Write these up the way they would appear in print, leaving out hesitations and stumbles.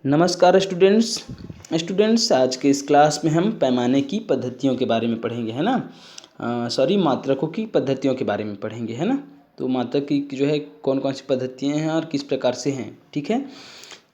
नमस्कार स्टूडेंट्स आज के इस क्लास में हम पैमाने की पद्धतियों के बारे में पढ़ेंगे, है ना। मात्रकों की पद्धतियों के बारे में पढ़ेंगे, है ना। तो मात्रक की जो है कौन कौन सी पद्धतियाँ हैं और किस प्रकार से हैं, ठीक है।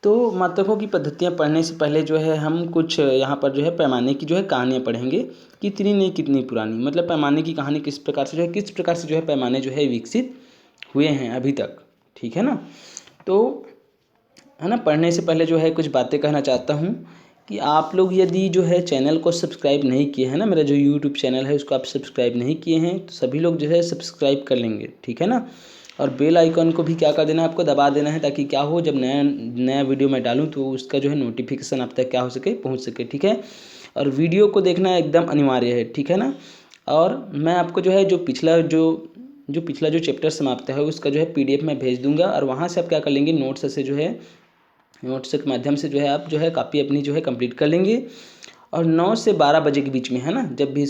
तो मात्रकों की पद्धतियाँ पढ़ने से पहले जो है हम कुछ यहाँ पर जो है पैमाने की जो है कहानियाँ पढ़ेंगे। कितनी नहीं कितनी पुरानी, मतलब पैमाने की कहानी किस प्रकार से जो है पैमाने जो है विकसित हुए हैं अभी तक, ठीक है ना। तो है ना, पढ़ने से पहले जो है कुछ बातें कहना चाहता हूँ कि आप लोग यदि जो है चैनल को सब्सक्राइब नहीं किए हैं ना, मेरा जो यूट्यूब चैनल है उसको आप सब्सक्राइब नहीं किए हैं तो सभी लोग जो है सब्सक्राइब कर लेंगे, ठीक है ना। और बेल आइकन को भी क्या कर देना है, आपको दबा देना है, ताकि क्या हो, जब नया नया वीडियो मैं डालूँ तो उसका जो है नोटिफिकेशन आप तक क्या हो सके, पहुँच सके, ठीक है। और वीडियो को देखना एकदम अनिवार्य है, ठीक है ना। और मैं आपको जो है जो पिछला जो चैप्टर समाप्त है उसका जो है PDF में भेज दूंगा, और वहाँ से आप क्या कर लेंगे, नोट्स के माध्यम से जो है आप जो है कॉपी अपनी जो है कंप्लीट कर लेंगे। और 9 से 12 बजे के बीच में, है ना, जब भी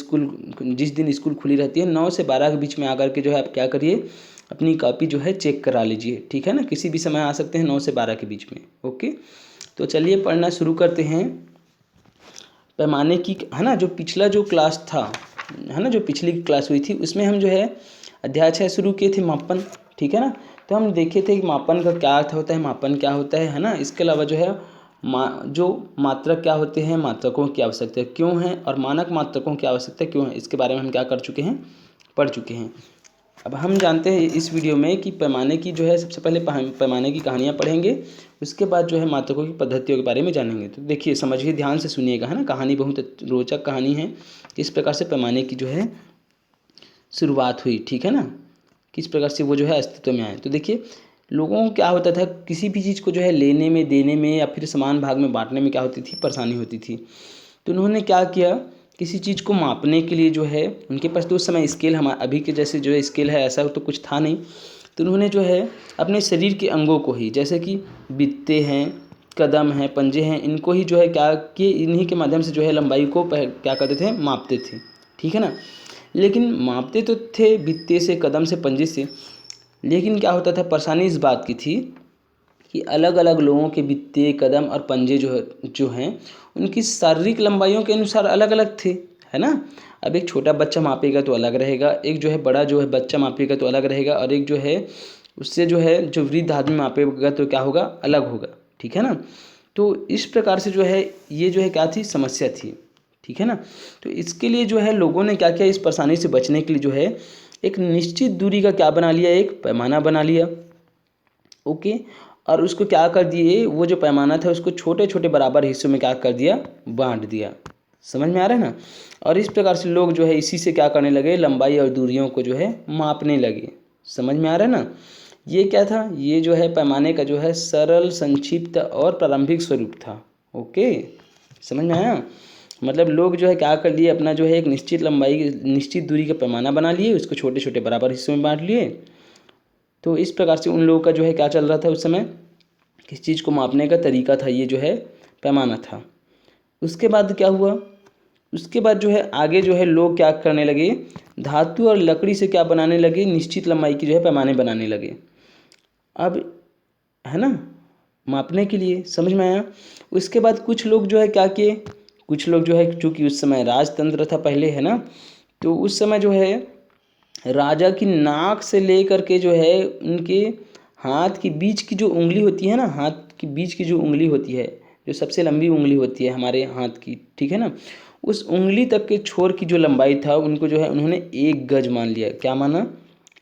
जिस दिन स्कूल खुली रहती है 9 से 12 के बीच में आकर के जो है आप क्या करिए, अपनी कॉपी जो है चेक करा लीजिए, ठीक है ना। किसी भी समय आ सकते हैं 9 से 12 के बीच में, ओके। तो चलिए पढ़ना शुरू करते हैं। पैमाने की, है ना, जो पिछला जो क्लास था, है ना, जो पिछली क्लास हुई थी उसमें हम जो है अध्याय 6 शुरू किए थे, मापन, ठीक है ना। तो हम देखे थे कि मापन का क्या अर्थ होता है, मापन क्या होता है ना। इसके अलावा जो है जो मात्रक क्या होते हैं, मात्रकों की आवश्यकता क्यों है, और मानक मात्रकों की आवश्यकता क्यों है, इसके बारे में हम क्या कर चुके हैं, पढ़ चुके हैं। अब हम जानते हैं इस वीडियो में कि पैमाने की जो है सबसे पहले पैमाने की कहानियाँ पढ़ेंगे, उसके बाद जो है मात्रकों की पद्धतियों के बारे में जानेंगे। तो देखिए, समझिए, ध्यान से सुनिएगा, है ना। कहानी बहुत रोचक कहानी है, किस प्रकार से पैमाने की जो है शुरुआत हुई, ठीक है ना, किस प्रकार से वो जो है अस्तित्व में आए। तो देखिए, लोगों को क्या होता था, किसी भी चीज़ को जो है लेने में, देने में या फिर समान भाग में बांटने में क्या होती थी, परेशानी होती थी। तो उन्होंने क्या किया, किसी चीज़ को मापने के लिए जो है उनके पास तो उस समय स्केल, हम अभी के जैसे जो है स्केल है ऐसा तो कुछ था नहीं। तो उन्होंने जो है अपने शरीर के अंगों को ही, जैसे कि बित्ते हैं, कदम हैं, पंजे हैं, इनको ही जो है क्या किए, इन्हीं के माध्यम से जो है लंबाई को क्या करते थे, मापते थे, ठीक है ना। लेकिन मापते तो थे बित्ते से, कदम से, पंजे से, लेकिन क्या होता था, परेशानी इस बात की थी कि अलग अलग लोगों के बित्ते, कदम और पंजे जो हैं उनकी शारीरिक लंबाइयों के अनुसार अलग अलग थे, है ना। अब एक छोटा बच्चा मापेगा तो अलग रहेगा, एक जो है बड़ा जो है बच्चा मापेगा तो अलग रहेगा, और एक जो है उससे जो है जो वृद्ध आदमी मापेगा तो क्या होगा, अलग होगा, ठीक है ना। तो इस प्रकार से जो है ये जो है क्या थी, समस्या थी, ठीक है ना। तो इसके लिए जो है लोगों ने क्या किया, इस परेशानी से बचने के लिए जो है एक निश्चित दूरी का क्या बना लिया, एक पैमाना बना लिया, ओके। और उसको क्या कर दिए, वो जो पैमाना था उसको छोटे छोटे बराबर हिस्सों में क्या कर दिया, बांट दिया। समझ में आ रहा है ना। और इस प्रकार से लोग जो है इसी से क्या करने लगे, लंबाई और दूरियों को जो है मापने लगे। समझ में आ रहा है ना। ये क्या था, ये जो है पैमाने का जो है सरल, संक्षिप्त और प्रारंभिक स्वरूप था, ओके। समझ में आया। मतलब लोग जो है क्या कर लिए, अपना जो है एक निश्चित लंबाई, निश्चित दूरी का पैमाना बना लिए, उसको छोटे छोटे बराबर हिस्सों में बांट लिए। तो इस प्रकार से उन लोगों का जो है क्या चल रहा था उस समय, किस चीज़ को मापने का तरीका था, ये जो है पैमाना था। उसके बाद क्या हुआ, उसके बाद जो है आगे जो है लोग क्या करने लगे, धातु और लकड़ी से क्या बनाने लगे, निश्चित लंबाई की जो है पैमाने बनाने लगे। अब, है ना, मापने के लिए, समझ में आया। उसके बाद कुछ लोग जो है क्या किए, कुछ लोग जो है, चूँकि उस समय राजतंत्र था पहले, है ना, तो उस समय जो है राजा की नाक से लेकर के जो है उनके हाथ की बीच की जो उंगली होती है ना, हाथ की बीच की जो उंगली होती है, जो सबसे लंबी उंगली होती है हमारे हाथ की, ठीक है ना, उस उंगली तक के छोर की जो लंबाई था उनको जो है उन्होंने 1 गज मान लिया। क्या माना,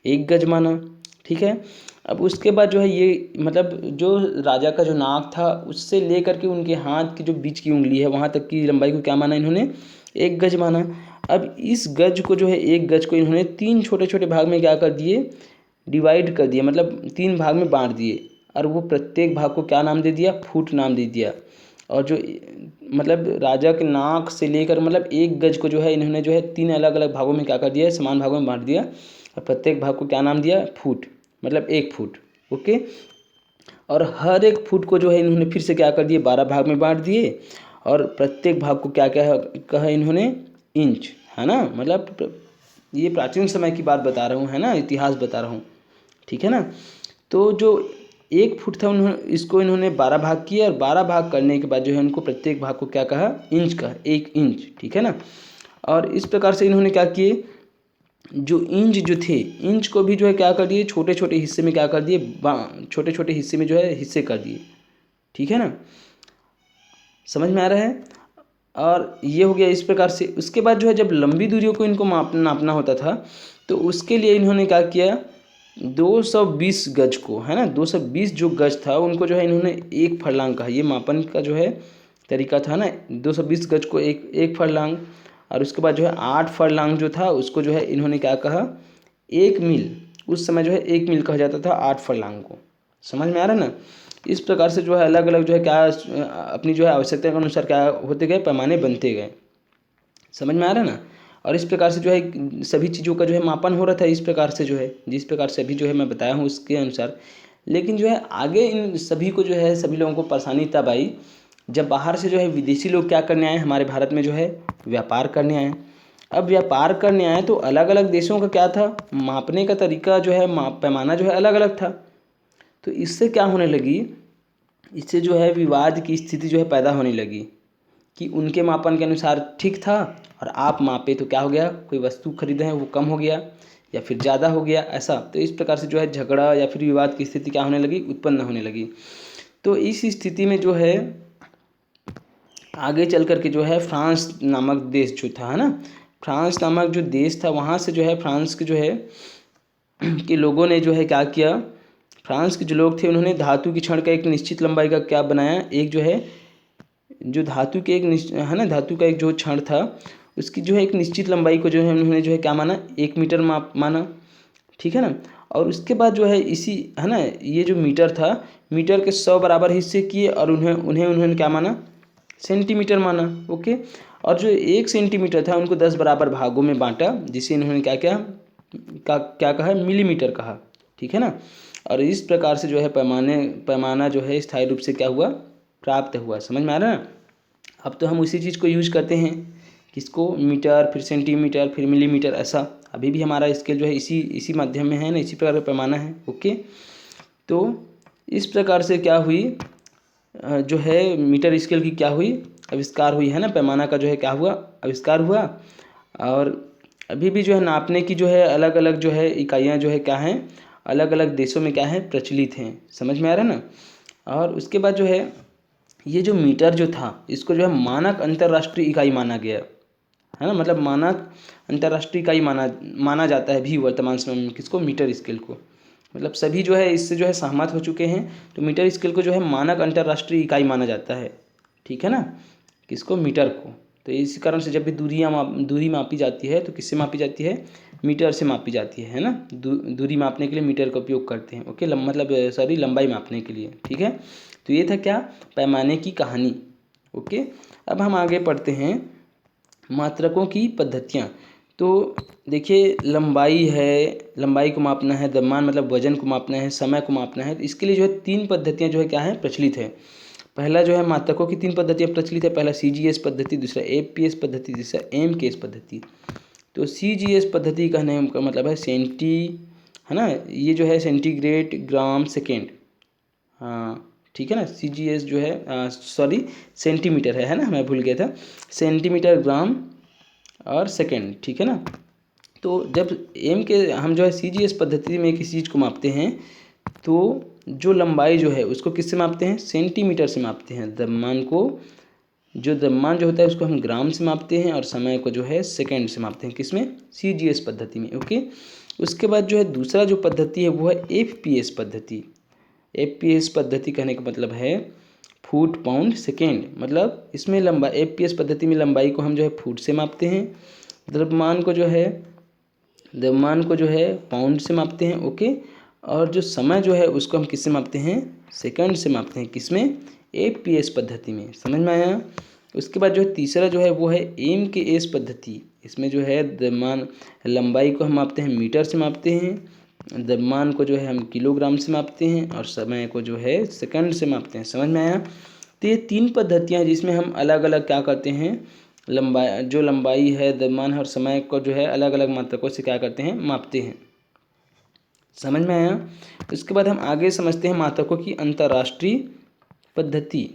1 गज माना, ठीक है। अब उसके बाद जो है ये, मतलब जो राजा का जो नाक था उससे लेकर के उनके हाथ की जो बीच की उंगली है वहाँ तक की लंबाई को क्या माना, इन्होंने 1 गज माना। अब इस गज को जो है, 1 गज को इन्होंने 3 छोटे छोटे भाग में क्या कर दिए, डिवाइड कर दिया, मतलब 3 भाग में बांट दिए, और वो प्रत्येक भाग को क्या नाम दे दिया, फुट नाम दे दिया। और जो मतलब राजा के नाक से लेकर, मतलब 1 गज को जो है इन्होंने जो है 3 अलग अलग भागों में क्या कर दिया, समान भागों में बांट दिया, और प्रत्येक भाग को क्या नाम दिया, फुट, मतलब 1 फुट, ओके। और हर एक फुट को जो है इन्होंने फिर से क्या कर दिए, 12 भाग में बांट दिए, और प्रत्येक भाग को क्या क्या कहा इन्होंने, इंच, है ना। मतलब ये प्राचीन समय की बात बता रहा हूँ, है ना, इतिहास बता रहा हूँ, ठीक है ना। तो जो 1 फुट था, इसको इन्होंने 12 भाग किया और 12 भाग करने के बाद जो है उनको प्रत्येक भाग को क्या कहा, इंच कहा, 1 इंच, ठीक है ना। और इस प्रकार से इन्होंने क्या किए, जो इंच जो थे, इंच को भी जो है क्या कर दिए, छोटे छोटे हिस्से में क्या कर दिए, छोटे छोटे हिस्से में जो है हिस्से कर दिए, ठीक है ना, समझ में आ रहा है। और ये हो गया इस प्रकार से। उसके बाद जो है जब लंबी दूरियों को इनको नापना होता था तो उसके लिए इन्होंने क्या किया, 220 गज को, है ना, 220 जो गज था उनको जो है इन्होंने 1 फरलांग कहा। ये मापन का जो है तरीका था ना, 220 गज को एक फरलांग। और उसके बाद जो है 8 फरलांग जो था उसको जो है इन्होंने क्या कहा, 1 मील। उस समय जो है 1 मील कहा जाता था 8 फरलांग को, समझ में आ रहा है ना। इस प्रकार से जो है अलग अलग जो है क्या अपनी जो है आवश्यकता के अनुसार क्या होते गए, पैमाने बनते गए, समझ में आ रहा है ना। और इस प्रकार से जो है सभी चीज़ों का जो है मापन हो रहा था, इस प्रकार से जो है जिस प्रकार से अभी जो है मैं बताया हूँ उसके अनुसार। लेकिन जो है आगे इन सभी को जो है सभी लोगों को परेशानी तब आई जब बाहर से जो है विदेशी लोग क्या करने आए, हमारे भारत में जो है व्यापार करने आए। अब व्यापार करने आए तो अलग अलग देशों का क्या था, मापने का तरीका जो है पैमाना जो है अलग अलग था। तो इससे क्या होने लगी, इससे जो है विवाद की स्थिति जो है पैदा होने लगी कि उनके मापन के अनुसार ठीक था और आप मापे तो क्या हो गया, कोई वस्तु खरीदे हैं वो कम हो गया या फिर ज़्यादा हो गया, ऐसा। तो इस प्रकार से जो है झगड़ा या फिर विवाद की स्थिति क्या होने लगी, उत्पन्न होने लगी। तो इस स्थिति में जो है आगे चल कर के जो है फ्रांस नामक देश जो था, है ना, फ्रांस नामक जो देश था वहाँ से जो है फ्रांस के जो है कि लोगों ने जो है क्या किया, फ्रांस के जो लोग थे उन्होंने धातु की छड़ का एक निश्चित लंबाई का क्या बनाया, एक जो है जो धातु के एक है ना, धातु का एक जो छड़ था उसकी जो है एक निश्चित लंबाई को जो है उन्होंने जो है क्या माना, 1 मीटर माना, ठीक है ना। और उसके बाद जो है इसी, है ना, ये जो मीटर था, मीटर के 100 बराबर हिस्से किए और उन्होंने क्या माना, सेंटीमीटर माना, ओके। और जो 1 सेंटीमीटर था उनको 10 बराबर भागों में बांटा, जिसे इन्होंने क्या कहा, मिलीमीटर कहा, ठीक है ना। और इस प्रकार से जो है पैमाना जो है स्थायी रूप से क्या हुआ, प्राप्त हुआ, समझ में आ रहा है ना। अब तो हम उसी चीज़ को यूज करते हैं, किसको, मीटर, फिर सेंटीमीटर, फिर मिलीमीटर, ऐसा अभी भी हमारा स्केल जो है इसी माध्यम में है ना, इसी प्रकार का पैमाना है, ओके। तो इस प्रकार से क्या हुई, जो है मीटर स्केल की क्या हुई, आविष्कार हुई, है ना, पैमाना का जो है क्या हुआ, आविष्कार हुआ। और अभी भी जो है नापने की जो है अलग अलग जो है इकाइयाँ जो है क्या हैं, अलग अलग देशों में क्या है, प्रचलित हैं, समझ में आ रहा है ना। और उसके बाद जो है ये जो मीटर जो था इसको जो है मानक अंतर्राष्ट्रीय इकाई माना गया, है ना, मतलब मानक अंतर्राष्ट्रीय इकाई माना जाता है भी वर्तमान समय में, किसको, मीटर स्केल को। मतलब सभी जो है इससे जो है सहमत हो चुके हैं। तो मीटर स्केल को जो है मानक अंतर्राष्ट्रीय इकाई माना जाता है, ठीक है ना, किसको, मीटर को। तो इसी कारण से जब भी दूरी मापी जाती है तो किससे मापी जाती है, मीटर से मापी जाती है ना। दूरी मापने के लिए मीटर का उपयोग करते हैं, ओके, मतलब सॉरी लंबाई मापने के लिए, ठीक है। तो ये था क्या, पैमाने की कहानी, ओके। अब हम आगे पढ़ते हैं मात्रकों की पद्धतियाँ। तो देखिए लंबाई है, लंबाई को मापना है, द्रव्यमान मतलब वजन को मापना है, समय को मापना है। तो इसके लिए जो है 3 पद्धतियाँ जो है क्या है, प्रचलित है। पहला जो है मात्रकों की 3 पद्धतियाँ प्रचलित है, पहला CGS पद्धति, दूसरा APS पद्धति, तीसरा MKS पद्धति। तो CGS पद्धति कहने का मतलब है है ना, ये जो है सेंटीग्रेड ग्राम सेकेंड, हाँ ठीक है ना। CGS जो है सॉरी सेंटीमीटर है ना, मैं भूल गया था, सेंटीमीटर, ग्राम और सेकेंड, ठीक है ना। तो जब हम जो है CGS पद्धति में किसी चीज़ को मापते हैं तो जो लंबाई जो है उसको किससे मापते हैं, सेंटीमीटर से मापते हैं। द्रव्यमान जो होता है उसको हम ग्राम से मापते हैं और समय को जो है सेकेंड से मापते हैं, किसमें, CGS पद्धति में, ओके। उसके बाद जो है दूसरा जो पद्धति है वो है FPS पद्धति। FPS पद्धति कहने का मतलब है फुट पाउंड सेकेंड, मतलब इसमें FPS पद्धति में लंबाई को हम जो है फुट से मापते हैं, द्रव्यमान को जो है पाउंड से मापते हैं, ओके। और जो समय जो है उसको हम किससे मापते हैं, सेकंड से मापते हैं, किसमें, APS पद्धति में, समझ में आया। उसके बाद जो है तीसरा जो है वो है MKS पद्धति। इसमें जो है द्रव्यमान लंबाई को हम मापते हैं मीटर से मापते हैं, द्रव्यमान को जो है हम किलोग्राम से मापते हैं और समय को जो है सेकंड से मापते हैं, समझ में आया। तो ये 3 पद्धतियाँ जिसमें हम अलग अलग क्या करते हैं, लंबाई है, द्रव्यमान है और समय को जो है अलग अलग मात्रकों से क्या करते हैं, मापते हैं, समझ में आया। उसके बाद हम आगे समझते हैं मात्रकों की अंतर्राष्ट्रीय पद्धति।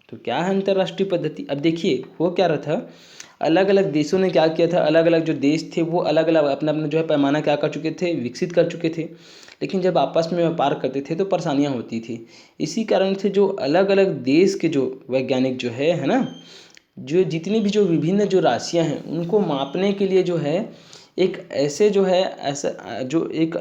तो क्या है अंतर्राष्ट्रीय पद्धति? अब देखिए वो क्या रहा था, अलग अलग देशों ने क्या किया था, अलग अलग जो देश थे वो अलग अलग अपना अपना जो है पैमाना क्या कर चुके थे, विकसित कर चुके थे। लेकिन जब आपस में व्यापार करते थे तो परेशानियां होती थी। इसी कारण से जो अलग अलग देश के जो वैज्ञानिक जो है ना, जो जितनी भी जो विभिन्न जो राशियां हैं उनको मापने के लिए जो है एक ऐसे जो है ऐसा जो एक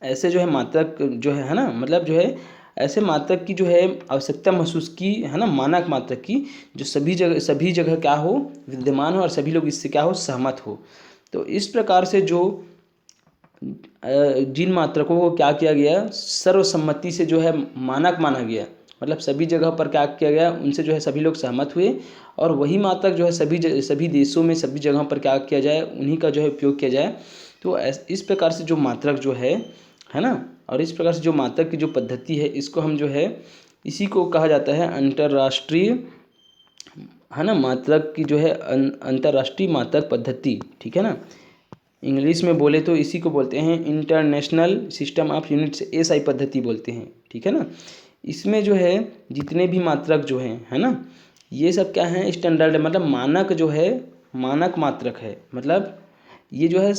ऐसे जो है मात्रक जो है ना, मतलब जो है ऐसे मात्रक की जो है आवश्यकता महसूस की है ना, मानक मात्रक की, जो सभी जगह क्या हो, विद्यमान हो और सभी लोग इससे क्या हो, सहमत हो। तो इस प्रकार से जो जिन मात्रकों को क्या किया गया, सर्वसम्मति से जो है मानक माना गया, मतलब सभी जगह पर क्या किया गया, उनसे जो है सभी लोग सहमत हुए और वही मात्रक जो है सभी देशों में सभी जगह पर क्या किया जाए, उन्हीं का जो है उपयोग किया जाए। तो इस प्रकार से जो मात्रक जो है ना, और इस प्रकार से जो मात्रक की जो पद्धति है, इसको हम जो है इसी को कहा जाता है अंतर्राष्ट्रीय, है ना, मात्रक की जो है अंतर्राष्ट्रीय मात्रक पद्धति, ठीक है ना। इंग्लिश में बोले तो इसी को बोलते हैं international system of units, SI पद्धति बोलते हैं, ठीक है ना। इसमें जो है जितने भी मात्रक जो हैं, है ना, ये सब क्या है, स्टैंडर्ड, मतलब मानक जो है, मानक मात्रक है, मतलब ये जो है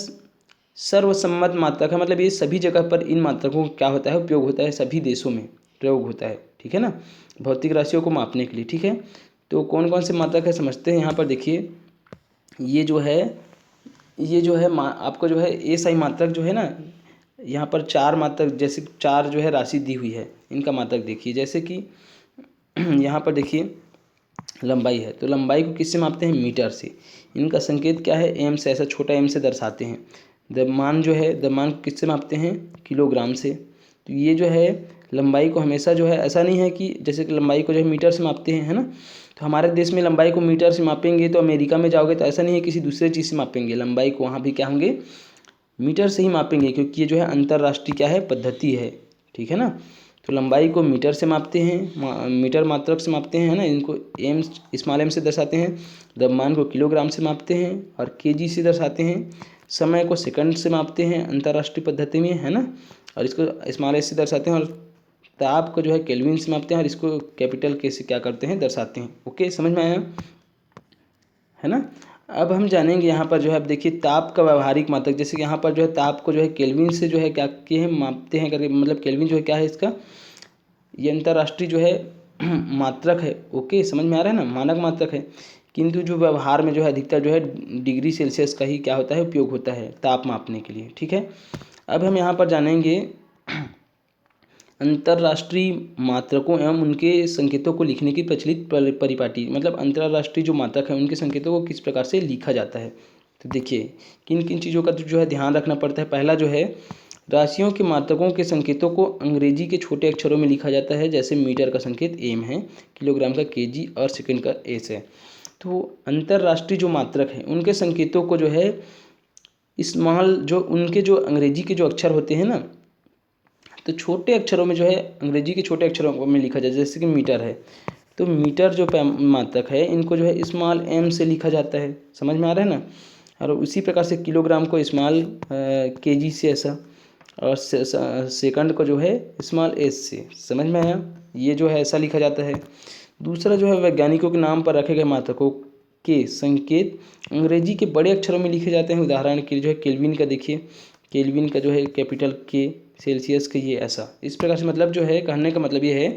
सर्वसम्मत मात्रक है, मतलब ये सभी जगह पर इन मात्रकों का क्या होता है, उपयोग होता है, सभी देशों में प्रयोग होता है, ठीक है ना, भौतिक राशियों को मापने के लिए, ठीक है। तो कौन कौन से मात्रक है समझते हैं। यहाँ पर देखिए ये जो है आपको जो है एसआई मात्रक जो है ना, यहाँ पर चार मात्रक, जैसे चार जो है राशि दी हुई है, इनका मात्रक देखिए, जैसे कि यहाँ पर देखिए लंबाई है, तो लंबाई को किससे मापते हैं, मीटर से। इनका संकेत क्या है, एम से, ऐसा छोटा एम से दर्शाते हैं। द्रव्यमान जो है, द्रव्यमान को किससे मापते हैं, किलोग्राम से। तो ये जो है लंबाई को हमेशा जो है, ऐसा नहीं है कि जैसे कि लंबाई को जो है मीटर से मापते हैं, है ना, तो हमारे देश में लंबाई को मीटर से मापेंगे, तो अमेरिका में जाओगे तो ऐसा नहीं है किसी दूसरे चीज़ से मापेंगे, लंबाई को वहाँ भी क्या होंगे, मीटर से ही मापेंगे, क्योंकि ये जो है अंतर्राष्ट्रीय क्या है, पद्धति है, ठीक है ना। तो लंबाई को मीटर से मापते हैं, मीटर मात्रक से मापते हैं, है ना, इनको एम, स्मॉल एम से दर्शाते हैं। द्रव्यमान को किलोग्राम से मापते हैं और केजी से दर्शाते हैं। समय को सेकंड से मापते हैं अंतर्राष्ट्रीय पद्धति में, है ना, और इसको स्मॉल एस से दर्शाते हैं। और ताप को जो है केल्विन से मापते हैं और इसको कैपिटल के से क्या करते हैं, दर्शाते हैं। ओके, समझ में आया, है ना। अब हम जानेंगे यहाँ पर जो है, अब देखिए ताप का व्यवहारिक मात्रक, जैसे कि यहाँ पर जो है ताप को जो है केल्विन से जो है क्या किए हैं, मापते हैं करके, मतलब केल्विन जो है क्या है इसका, ये अंतर्राष्ट्रीय जो है मात्रक है। ओके, समझ में आ रहा है ना, मानक मात्रक है, किंतु जो व्यवहार में जो है अधिकतर जो है डिग्री सेल्सियस का ही क्या होता है, उपयोग होता है ताप मापने के लिए, ठीक है। अब हम यहाँ पर जानेंगे अंतर्राष्ट्रीय मात्रकों एवं उनके संकेतों को लिखने की प्रचलित परिपाटी, मतलब अंतर्राष्ट्रीय जो मात्रक है उनके संकेतों को किस प्रकार से लिखा जाता है। तो देखिए किन किन चीज़ों का जो है ध्यान रखना पड़ता है। पहला जो है, राशियों के मात्रकों के संकेतों को अंग्रेजी के छोटे अक्षरों में लिखा जाता है, जैसे मीटर का संकेत एम है, किलोग्राम का केजी और सेकंड का एस है। तो अंतर्राष्ट्रीय जो मात्रक हैं उनके संकेतों को जो है स्मॉल, जो उनके जो अंग्रेजी के जो अक्षर होते हैं ना, तो छोटे अक्षरों में जो है अंग्रेजी के छोटे अक्षरों में लिखा जाए, जैसे कि मीटर है, तो मीटर जो मात्रक है इनको जो है स्मॉल एम से लिखा जाता है, समझ में आ रहा है ना। और उसी प्रकार से किलोग्राम को स्मॉल केजी से ऐसा, और सेकंड को जो है स्मॉल एस से, समझ में आया, ये जो है ऐसा लिखा जाता है। दूसरा जो है, वैज्ञानिकों के नाम पर रखे गए मात्रकों के संकेत अंग्रेजी के बड़े अक्षरों में लिखे जाते हैं। उदाहरण के लिए जो है केल्विन का देखिए, केल्विन का जो है कैपिटल के, सेल्सियस के ये ऐसा, इस प्रकार से, मतलब जो है कहने का मतलब ये है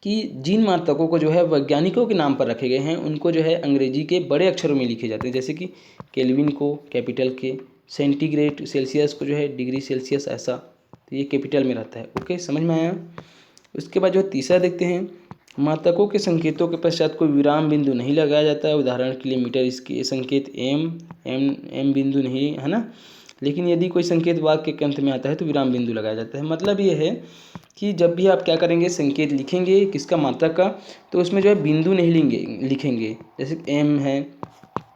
कि जिन मात्रकों को जो है वैज्ञानिकों के नाम पर रखे गए हैं उनको जो है अंग्रेजी के बड़े अक्षरों में लिखे जाते हैं, जैसे कि केल्विन को कैपिटल के, सेंटीग्रेड सेल्सियस को जो है डिग्री सेल्सियस ऐसा, तो ये कैपिटल में रहता है। ओके, समझ में आया। उसके बाद जो है तीसरा देखते हैं, मात्रकों के संकेतों के पश्चात कोई विराम बिंदु नहीं लगाया जाता है। उदाहरण के लिए मीटर, इसके संकेत एम एम एम बिंदु नहीं, है ना, लेकिन यदि कोई संकेत वाक्य के अंत में आता है तो विराम बिंदु लगाया जाता है। मतलब ये है कि जब भी आप क्या करेंगे, संकेत लिखेंगे किसका, मात्रक का, तो उसमें जो है बिंदु नहीं लिखेंगे, जैसे एम है,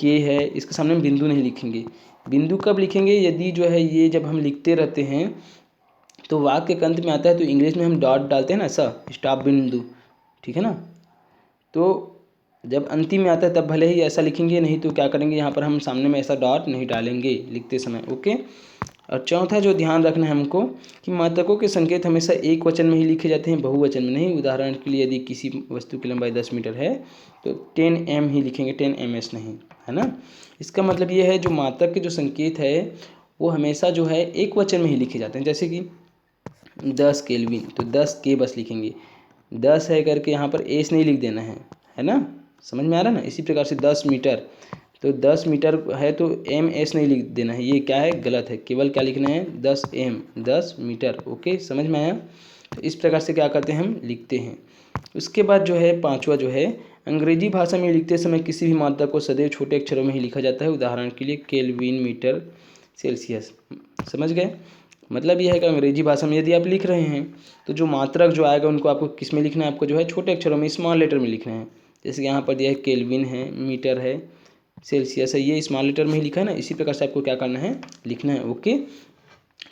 के है, इसके सामने बिंदु नहीं लिखेंगे। बिंदु कब लिखेंगे, यदि जो है ये जब हम लिखते रहते हैं तो वाक्य के अंत में आता है तो इंग्लिश में हम डॉट डालते हैं ना, ऐसा स्टॉप बिंदु, ठीक है ना। तो जब अंतिम में आता है तब भले ही ऐसा लिखेंगे, नहीं तो क्या करेंगे, यहाँ पर हम सामने में ऐसा डॉट नहीं डालेंगे लिखते समय। ओके, और चौथा जो ध्यान रखना है हमको कि मात्रकों के संकेत हमेशा एक वचन में ही लिखे जाते हैं, बहुवचन में नहीं। उदाहरण के लिए यदि किसी वस्तु की लंबाई 10 मीटर है तो 10 m ही लिखेंगे, 10 ms नहीं, है ना। इसका मतलब ये है जो मात्रक के जो संकेत है वो हमेशा जो है एक वचन में ही लिखे जाते हैं। जैसे कि 10 केल्विन तो 10 के बस लिखेंगे, 10 है करके यहाँ पर एस नहीं लिख देना है ना। समझ में आ रहा है ना। इसी प्रकार से 10 मीटर तो 10 मीटर है तो एम एस नहीं लिख देना है, ये क्या है, गलत है। केवल क्या लिखना है, 10 m, 10 मीटर। ओके, समझ में आया। तो इस प्रकार से क्या करते हैं, हम लिखते हैं। उसके बाद जो है पांचवा जो है, अंग्रेजी भाषा में लिखते समय किसी भी मात्रा को सदैव छोटे अक्षरों में ही लिखा जाता है। उदाहरण के लिए केल्विन, मीटर, सेल्सियस। समझ गए। मतलब यह है कि अंग्रेजी भाषा में यदि आप लिख रहे हैं तो जो मात्रक जो आएगा उनको आपको किस में लिखना है, आपको जो है छोटे अक्षरों में, स्मॉल लेटर में लिखना है। जैसे कि यहाँ पर दिया है केल्विन है, मीटर है, सेल्सियस है, ये स्मॉल लेटर में ही लिखा है ना। इसी प्रकार से आपको क्या करना है, लिखना है। ओके,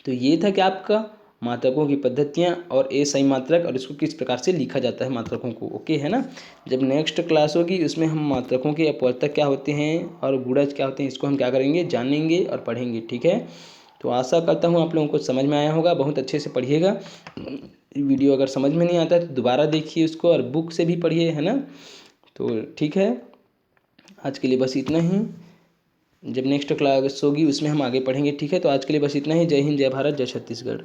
तो ये था कि आपका मात्रकों की पद्धतियाँ और ए सही मात्रक और इसको किस प्रकार से लिखा जाता है मात्रकों को। ओके, है ना। जब नेक्स्ट क्लास होगी उसमें हम मात्रकों के अपवर्तक क्या होते हैं और गुणज क्या होते हैं, इसको हम क्या करेंगे, जानेंगे और पढ़ेंगे। ठीक है, तो आशा करता हूँ आप लोगों को समझ में आया होगा। बहुत अच्छे से पढ़िएगा। वीडियो अगर समझ में नहीं आता है तो दोबारा देखिए उसको और बुक से भी पढ़िए, है ना। तो ठीक है, आज के लिए बस इतना ही। जब नेक्स्ट क्लास होगी उसमें हम आगे पढ़ेंगे। ठीक है, तो आज के लिए बस इतना ही। जय हिंद, जय भारत, जय छत्तीसगढ़।